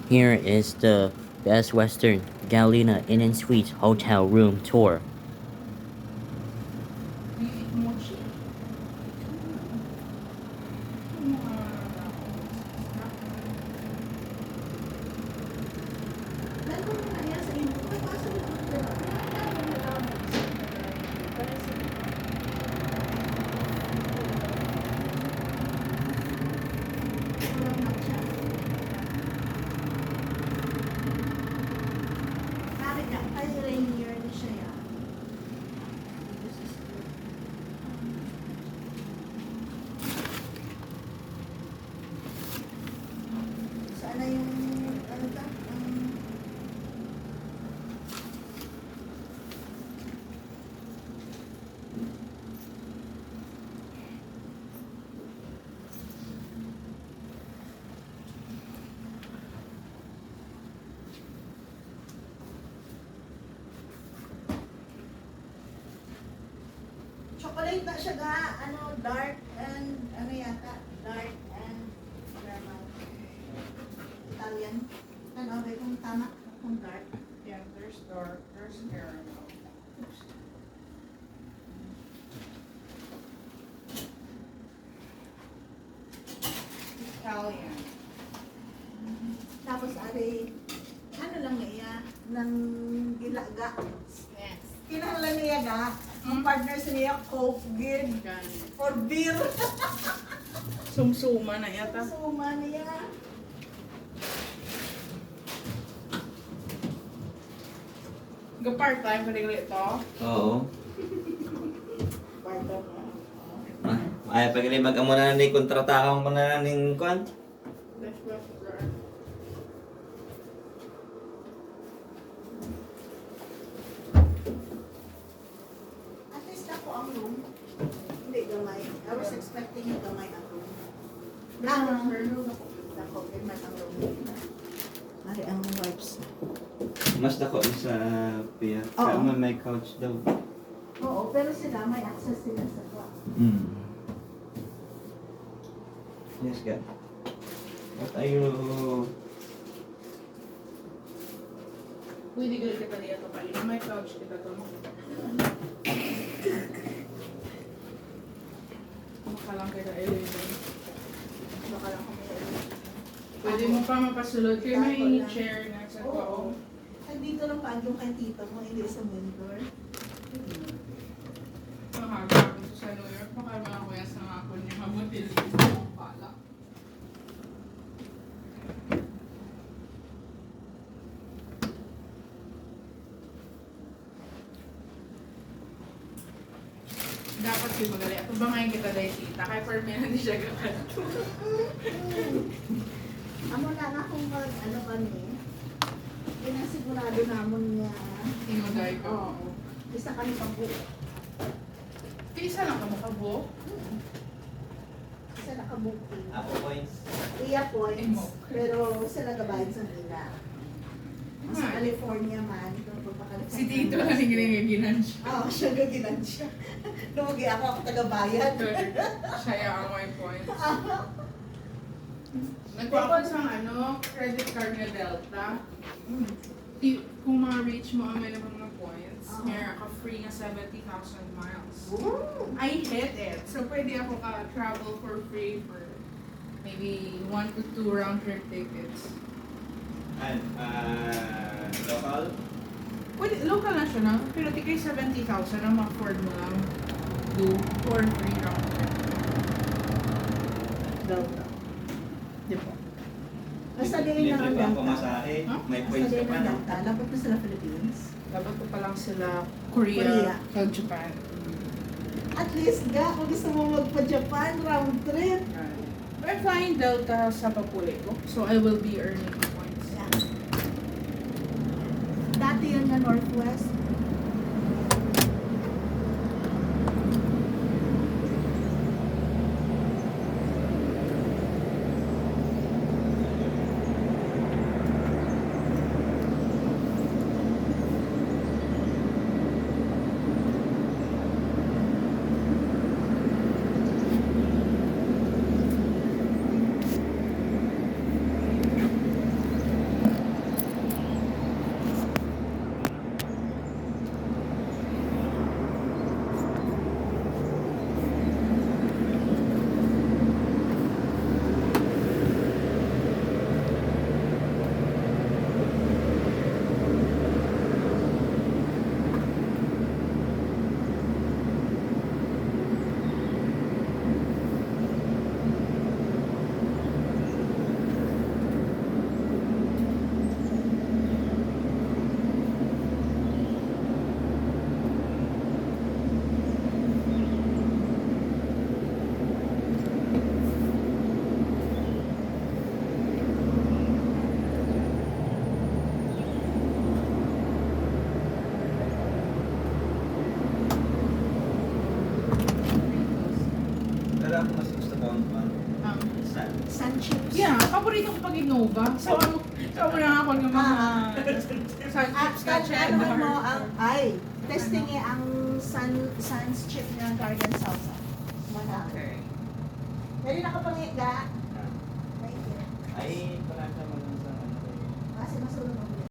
Here is the Best Western Galena Inn and Suites hotel room tour. Mochi. Sana yung ano ta? Chocolate na siya ga, ano, dark and, ano yata, dark and caramel. Italian. Ano, may kung tama, kung dark. Yeah, there's dark, there's caramel. Italian. Tapos, ari, ano lang niya, ng gilaga. Yes. Kinahanglan niya ga, ang partners niya, Coke, Gin, Ganun. or beer. Sumsuma na yata. Suma niya. Ga-part-time ka rin ito. Oo. Part-time ka. Ay, pag mag-amo na ni kontrata mo na ning kwan. That's what At least ako ang room. Hindi gamay. I was expecting yung gamay ang room. Ah, her room ako. Ako, gamay ang room. Ari ang wipes. Mas dako sa piya. Oo. Kaya may couch daw. Oo, pero sila may access sila sa kwa. Yes, God. What are you... pwede gawin kita dito pali. May couch kita to. Makalang kita eleven. Makalang kami sa eleven. Pwede mo pa mapasulod. Kaya may chair na sa Oo. ko. Ay, dito lang pa yung kay tito mo, hindi sa window. Mahaga ako sa New York. Baka mga kuya sa mga ako niya mabutil. Pala. Dapat si magali. Ato ba ngayon kita dahil tita? Kaya for me hindi siya gaganto. Amo na nga kung ano kami, pinasigurado namon niya. Tinugay ka. Oo. Isa kami pag-book. Isa lang ka makabok. Isa naka-booking. Apo points. Iya points, Imo. pero sila gabayan sa nila. Sa Ah. California man, doon pa California. Si Tito lang yung ginagaginan siya. Oo, siya gagilan siya. Lumugi ako taga-bayan. Siya yung ang my point. Nagpapon sa ano, credit card na Delta. Kung ma-reach mo ang minimum na points, meron ka free na 70,000 miles. Ooh. I hit it. So pwede ako ka-travel for free for maybe 1 to 2 round trip tickets. And, local? Pwede, local na siya na, pero tikay 70,000 ang ma-afford mo lang do 2 or 3 round trip. Delta. Di ba? Basta din na ang Libre pa ang Delta. pamasahe. Huh? May Basta points ka din pa ang na. Delta. Dapat na sila Philippines. Dapat ko pa lang sila Korea. Korea, Korea. Japan. At least, ga, kung gusto mo magpa-Japan, round trip. I'm flying Delta sa Papuleco, so I will be earning points. Yeah. Dati yun na Northwest. paborito ko pag Innova. So wala ako ng mga At ano mo ang, testing ang sun's chip ng garden salsa. Mana. Okay. Pwede nakapangiga. Thank you. Ay, parang siya mo lang sa ano. Kasi masunod ako.